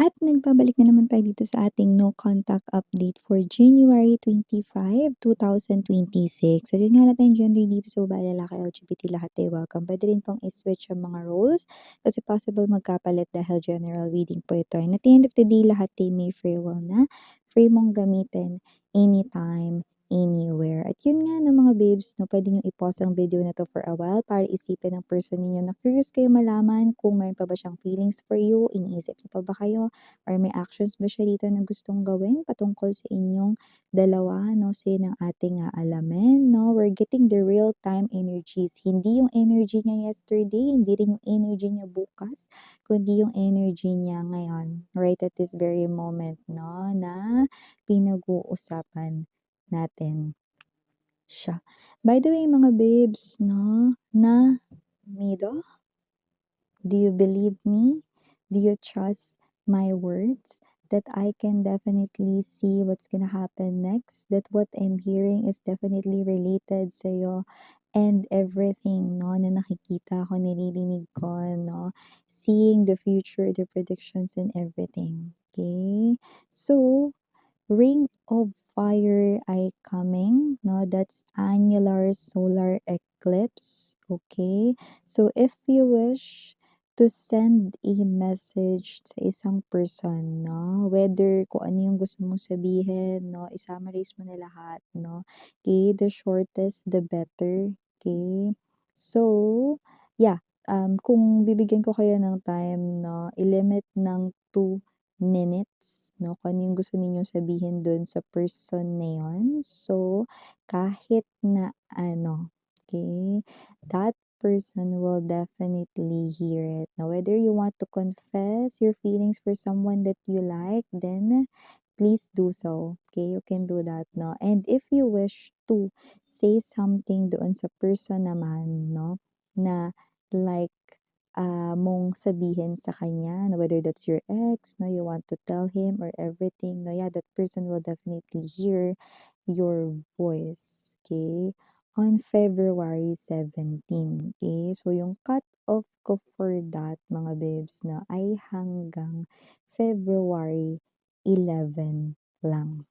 At nagbabalik na naman tayo dito sa ating no contact update for January 25, 2026. So, yun nga natin gender dito sa babae, lalaki, LGBT lahat ay welcome. Pwede rin pong i-switch ang mga roles kasi possible magkapalit dahil general reading po ito. And at the end of the day, lahat ay may free will na. Free mong gamitin anytime, anywhere. At yun nga no mga babes, no, pwede nyo i-pause ang video na to for a while para isipin ng person ninyo na curious kayo malaman kung mayroon pa ba siyang feelings for you, iniisip niyo pa ba kayo, or may actions ba siya dito na gustong gawin patungkol sa inyong dalawa, no? So yun ang ating aalamin, no? We're getting the real-time energies. Hindi yung energy niya yesterday, hindi rin yung energy niya bukas, kundi yung energy niya ngayon, right at this very moment, no? Na pinag-uusapan natin siya. By the way, mga babes, no? Na Mido, do you believe me? Do you trust my words? That I can definitely see what's gonna happen next? That what I'm hearing is definitely related sa'yo and everything, no? Na nakikita ko, nililinig ko, no? Seeing the future, the predictions and everything. Okay? So, Ring of Fire ay coming, no? That's annular solar eclipse, okay? So if you wish to send a message sa isang person, no? Whether kung ano yung gusto mong sabihin, no? I-summarize mo na lahat, no? Okay, the shortest, the better, okay? So, yeah, kung bibigyan ko kayo ng time, no? I-limit ng 2 minutes, no? Kung ano yung gusto ninyong sabihin dun sa person na yun. So, kahit na ano, okay, that person will definitely hear it. Now, whether you want to confess your feelings for someone that you like, then please do so. Okay, you can do that, no? And if you wish to say something doon sa person naman, no, na like mong sabihin sa kanya, no, whether that's your ex, no, you want to tell him or everything, no, yeah, that person will definitely hear your voice, okay, on February 17, okay? So, yung cut-off ko for that, mga babes, na ay hanggang February 11 lang.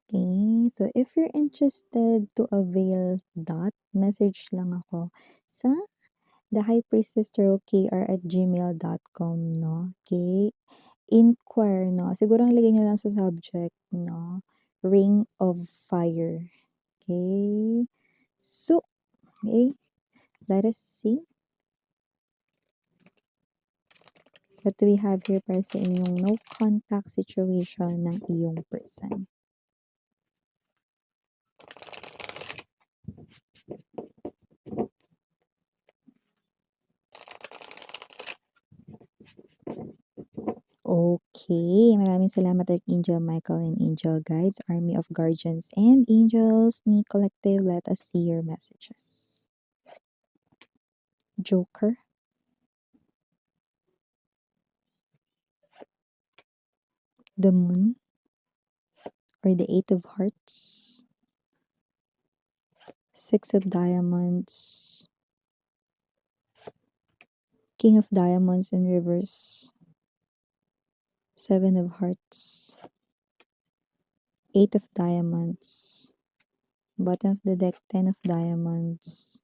Okay, so if you're interested to avail that, message lang ako sa thehighpriestesstarotKR@gmail.com, no? Okay? Inquire, no? Siguro ang ilagay nyo lang sa subject, no? Ring of Fire. Okay? So, okay, let us see. What do we have here para sa inyong no contact situation ng iyong person? Okay, maraming salamat Archangel Michael and Angel Guides, Army of Guardians and Angels ni Collective. Let us see your messages. Joker, the Moon, or the Eight of Hearts, Six of Diamonds, King of Diamonds in reverse, Seven of Hearts, Eight of Diamonds, bottom of the deck, Ten of Diamonds,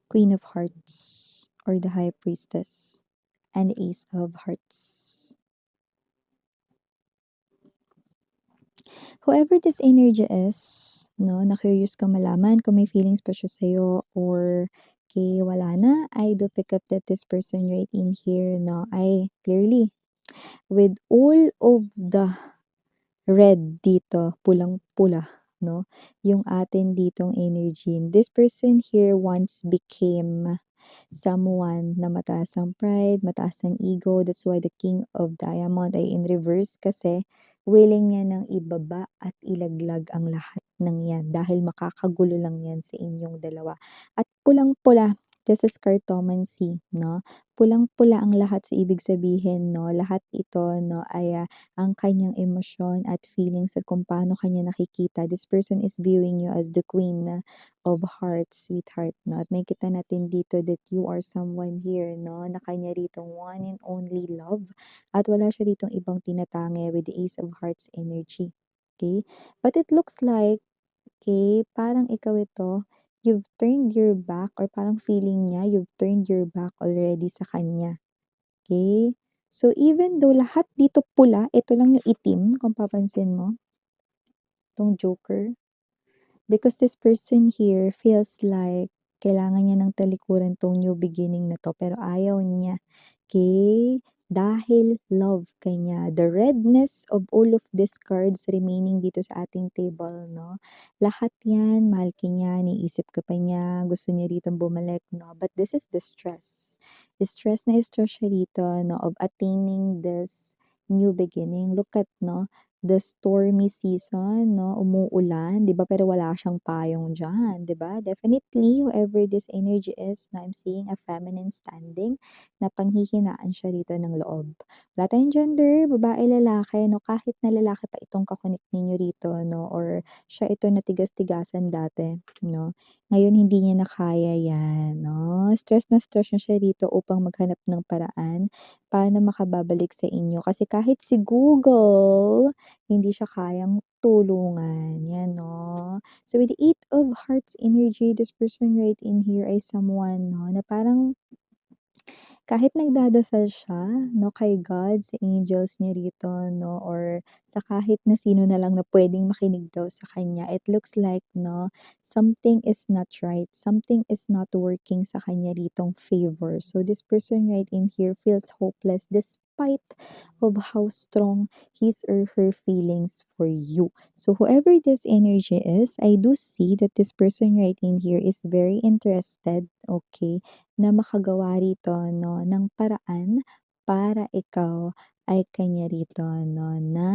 Queen of Hearts, or the High Priestess, and Ace of Hearts. Whoever this energy is, no, na curious ka malaman kung may feelings pa siya sa'yo or okay, wala na, I do pick up that this person right in here, no, I clearly, with all of the red dito, pulang-pula, no, yung atin ditong energy. This person here once became someone na mataas ang pride, mataas ang ego. That's why the King of Diamond ay in reverse kasi willing niya nang ibaba at ilaglag ang lahat ng yan dahil makakagulo lang yan sa inyong dalawa. At pulang-pula, this is cartomancy, 'no? Pulang-pula ang lahat, so ibig sabihin 'no, lahat ito 'no ay, ang kanyang emosyon at feelings at kung paano kanya nakikita. This person is viewing you as the queen of hearts, sweetheart 'no, at makikita natin dito that you are someone here 'no, na kanya ritong one and only love at wala siya ditong ibang tinatangi with the Ace of Hearts energy, okay? But it looks like, okay, parang ikaw ito, you've turned your back or parang feeling niya you've turned your back already sa kanya, okay? So, even though lahat dito pula, ito lang yung itim kung papansin mo, 'tong Joker. Because this person here feels like kailangan niya ng talikuran 'tong new beginning na 'to, pero ayaw niya, okay? Dahil love ka niya. The redness of all of these cards remaining dito sa ating table 'no, lahat 'yan mahal ka niya, iniisip ka pa niya, gusto niya ritong bumalik 'no, but this is the stress. Stress na stress siya rito 'no, of attaining this new beginning. Look at 'no, the stormy season 'no, umuulan 'di ba, pero wala siyang payong diyan 'di ba? Definitely whoever this energy is na I'm seeing a feminine standing na panghihinaan siya rito ng loob. Wala tayong gender, babae, lalaki 'no, kahit na lalaki pa itong ka-connect ninyo rito 'no, or siya ito na tigas-tigasan dati 'no, ngayon hindi niya na kaya 'yan 'no, stress na stress na siya rito upang maghanap ng paraan paano makababalik sa inyo. Kasi kahit si Google hindi siya kayang tulungan, 'yan 'no. So with the Eight of Hearts energy, this person right in here ay someone 'no, na parang kahit nagdadasal siya 'no, kay God, sa angels niya rito 'no, or sa kahit na sino na lang na puwedeng makinig daw sa kanya, it looks like 'no, something is not right, something is not working sa kanya ritong favor. So this person right in here feels hopeless despite of how strong his or her feelings for you. So whoever this energy is, I do see that this person right in here is very interested, okay, na makagawa rito 'no, ng paraan para ikaw ay kanya rito 'no, na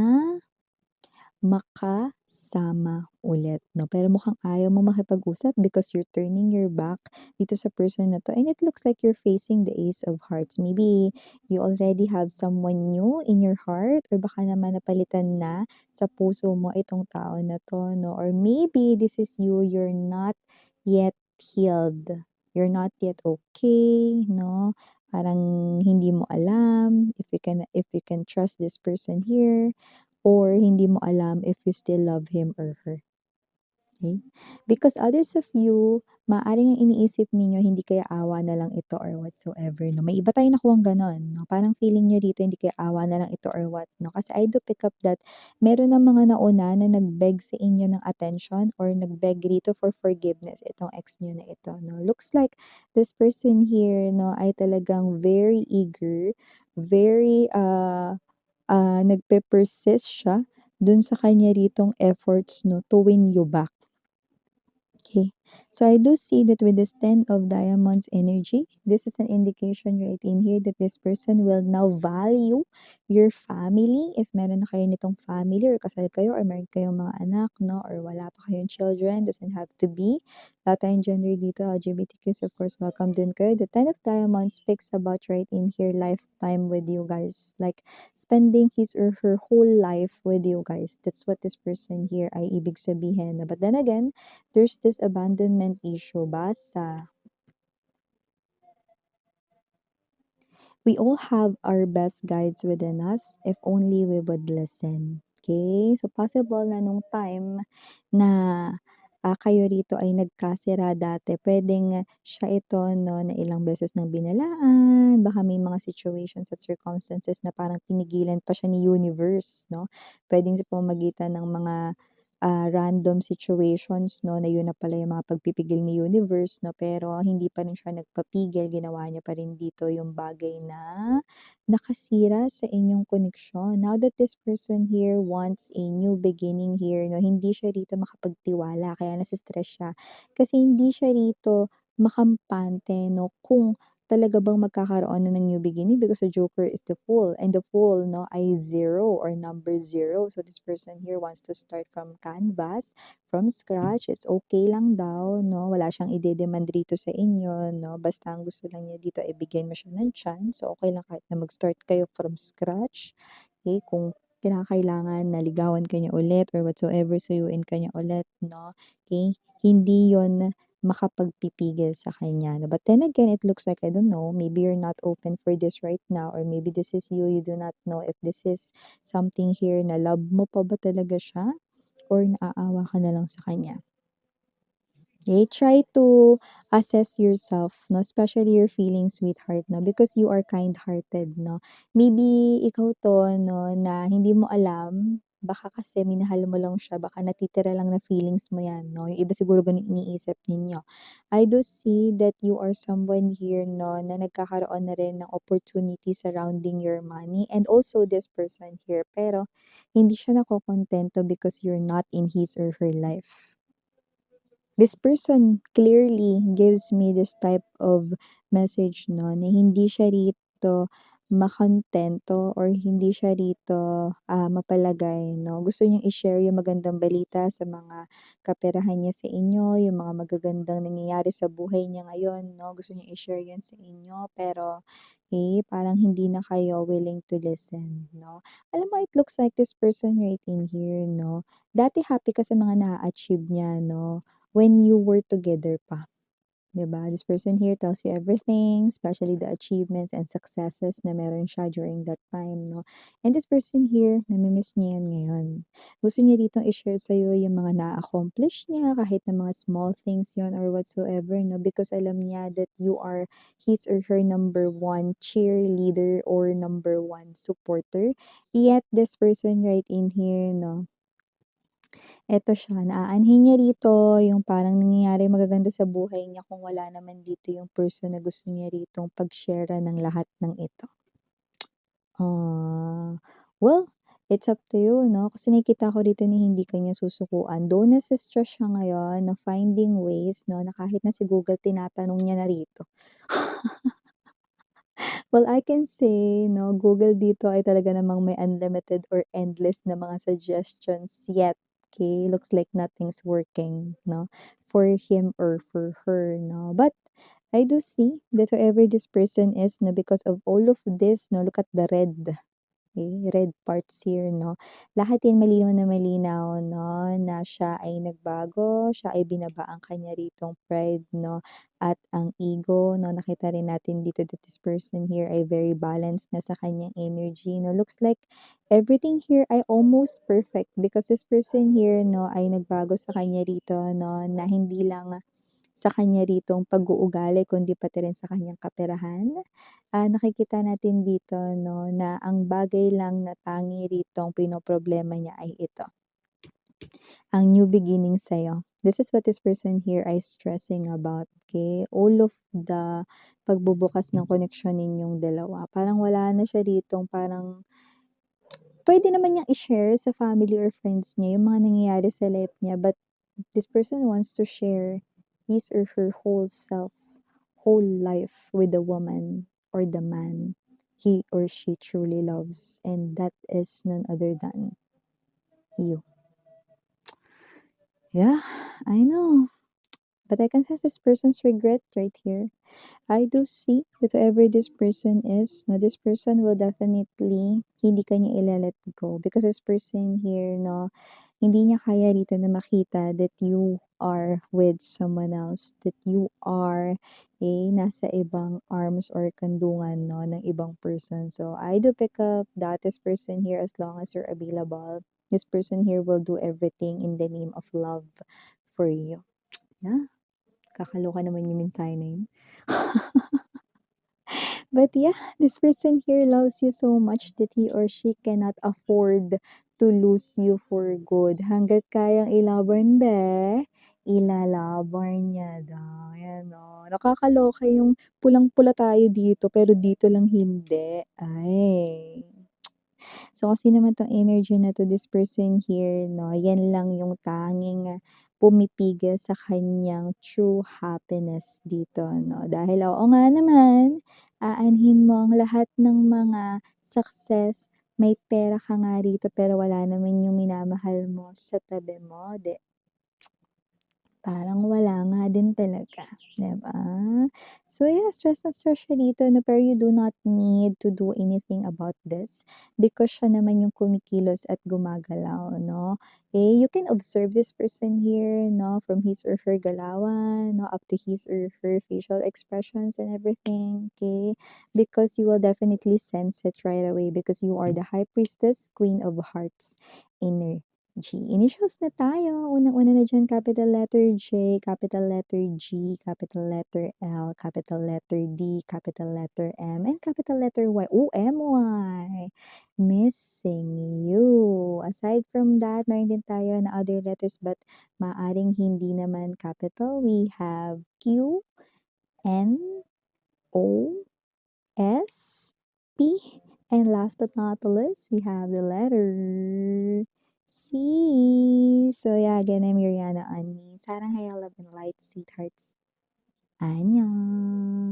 makasama ulit 'no. Pero mukhang ayaw mong makipag-usap because you're turning your back dito sa person na 'to, and it looks like you're facing the Ace of Hearts. Maybe you already have someone new in your heart, or baka naman napalitan na sa puso mo itong tao na 'to 'no, or maybe this is you, you're not yet healed. You're not yet okay 'no, parang hindi mo alam if you can trust this person here, or hindi mo alam if you still love him or her. Okay? Because others of you, maaaring ang iniisip ninyo hindi kaya awa na lang ito or whatsoever 'no. May iba tayong nakuhang gano'n 'no, parang feeling niyo dito hindi kaya awa na lang ito or what 'no. Kasi I do pick up that meron ng mga nauna na nag-beg sa inyo ng attention or nag-beg rito for forgiveness itong ex niyo na ito 'no. Looks like this person here 'no ay talagang very eager, very, nagpe-persist siya dun sa kanya ritong efforts 'no, to win you back. Okay. So I do see that with this 10 of diamonds energy, this is an indication right in here that this person will now value your family. If meron na kayo nitong family or kasal kayo or meron kayong mga anak, no, or wala pa kayong children, doesn't have to be. Wala tayong gender dito, LGBTQs, of course, welcome din kayo. The 10 of diamonds speaks about right in here lifetime with you guys. Like spending his or her whole life with you guys. That's what this person here ay ibig sabihin. But then again, there's this abandonment issue. Basa. We all have our best guides within us if only we would listen. Okay? So, possible na nung time na kayo rito ay nagkasira dati, pwedeng siya ito no, na ilang beses nang binalaan, baka may mga situations at circumstances na parang pinigilan pa siya ni universe, no? Pwedeng sa pamamagitan ng mga random situations 'no, na yun na pala yung mga pagpipigil ni universe 'no, pero hindi pa rin siya nagpapigil, ginawa niya pa rin dito yung bagay na nakasira sa inyong koneksyon. Now that this person here wants a new beginning here 'no, hindi siya rito makapagtiwala kaya nase-stress siya. Kasi hindi siya rito makampante 'no, kung talaga bang magkakaroon na ng new beginning because the Joker is the Fool and the Fool, no, ay 0 or number 0. So this person here wants to start from canvas, from scratch. It's okay lang daw, no? Wala siyang ide-demand dito sa inyo, no? Basta ang gusto lang niya dito ay bigyan mo siya ng chance. So okay lang kahit na mag-start kayo from scratch. Okay, kung kinakailangan na ligawan ka niya ulit or whatsoever, suyuin ka niya ulit, no? Okay, hindi yon makapagpipigil sa kanya. No? But then again, it looks like, I don't know, maybe you're not open for this right now or maybe this is you do not know if this is something here na love mo pa ba talaga siya or naaawa ka na lang sa kanya. Okay, try to assess yourself, no? Especially your feelings, sweetheart, no? Because you are kind-hearted, no? Maybe ikaw to, no, na hindi mo alam, baka kasi minahal mo lang siya, baka natitira lang na feelings mo yan, no? Yung iba siguro ganun iniisip ninyo. I do see that you are someone here, no, na nagkakaroon na rin ng opportunity surrounding your money and also this person here. Pero hindi siya nakokontento because you're not in his or her life. This person clearly gives me this type of message, no, na hindi siya rito makontento or hindi siya rito mapalagay, no. Gusto niyang i-share yung magandang balita sa mga kaperahan niya sa inyo, yung mga magagandang nangyayari sa buhay niya ngayon, no. Gusto niyang i-share yan sa inyo pero parang hindi na kayo willing to listen, no. Alam mo, it looks like this person right in here, no, dati happy ka sa mga na-achieve niya, no, when you were together pa, 'di ba? This person here tells you everything, especially the achievements and successes na meron siya during that time, no? And this person here, nami-miss niya yan ngayon. Gusto niya ditong i-share sa'yo yung mga na-accomplish niya, kahit na mga small things yon or whatsoever, no? Because alam niya that you are his or her number one cheerleader or number one supporter. Yet, this person right in here, no? Eto siya, naaanhin niya rito yung parang nangyayari magaganda sa buhay niya kung wala naman dito yung person na gusto niya ritong pag-share ng lahat ng ito. Well, it's up to you, no? Kasi nakikita ko dito na hindi ka niya susukuan. Though nasa-stress siya ngayon na finding ways, no, na kahit na si Google tinatanong niya na rito. Well, I can say, no, Google dito ay talaga namang may unlimited or endless na mga suggestions yet. Okay, looks like nothing's working, no, for him or for her, no. But I do see that whoever this person is, no, because of all of this, no, look at the red. Okay, red parts here, no? Lahat yan malinaw na malinaw, no? Na siya ay nagbago, siya ay binaba ang kanya ritong pride, no? At ang ego, no? Nakita rin natin dito that this person here ay very balanced na sa kanyang energy, no? Looks like everything here ay almost perfect because this person here, no, ay nagbago sa kanya rito, no? Na hindi lang sa kanya ritong pag-uugali kundi pati rin sa kanyang kaperahan. Nakikita natin dito, no, na ang bagay lang na tangi ritong pinoproblema niya ay ito, ang new beginning sa'yo. This is what this person here is stressing about, okay? All of the pagbubukas ng connection ninyong dalawa. Parang wala na siya ritong parang pwede naman niyang i-share sa family or friends niya yung mga nangyayari sa life niya, but this person wants to share his or her whole self, whole life with the woman or the man he or she truly loves, and that is none other than you. Yeah, I know. But I can sense this person's regret right here. I do see that whoever this person is, no, this person will definitely hindi kanya ilalet go because this person here, no, hindi niya kaya rito na makita that you are with someone else, that you are nasa ibang arms or kandungan, no, ng ibang person. So I do pick up that this person here, as long as you're available, this person here will do everything in the name of love for you. Yeah, kakaloka naman yung mensahe na yun. But yeah, this person here loves you so much that he or she cannot afford to lose you for good. Hanggat kayang ilaban, be, ilalaban niya daw. Yan o. Nakakaloka yung pulang-pula tayo dito, pero dito lang hindi. Ay. So, kasi naman tong energy na to, this person here, no, yan lang yung tanging pumipigil sa kanyang true happiness dito 'no. Dahil oo nga naman, aanhin mo ang lahat ng mga success, may pera ka nga rito pero wala naman yung minamahal mo sa tabi mo, parang wala nga din talaga, 'di ba? So yeah, stress na stress siya dito 'no, pero you do not need to do anything about this because siya naman yung kumikilos at gumagalaw 'no. You can observe this person here 'no, from his or her galawan 'no, up to his or her facial expressions and everything, okay? Because you will definitely sense it right away because you are the high priestess, queen of hearts energy. Initials na tayo. Unang-una na diyan, capital letter J, capital letter G, capital letter L, capital letter D, capital letter M, and capital letter Y. Oh, MY! Missing you. Aside from that, meron din tayo na other letters but maaring hindi naman capital. We have Q, N, O, S, P, and last but not the least, we have the letter C. So yeah, again, I'm Yuriana Ani. Sarang hayo, love and light, sweethearts. Annyeong!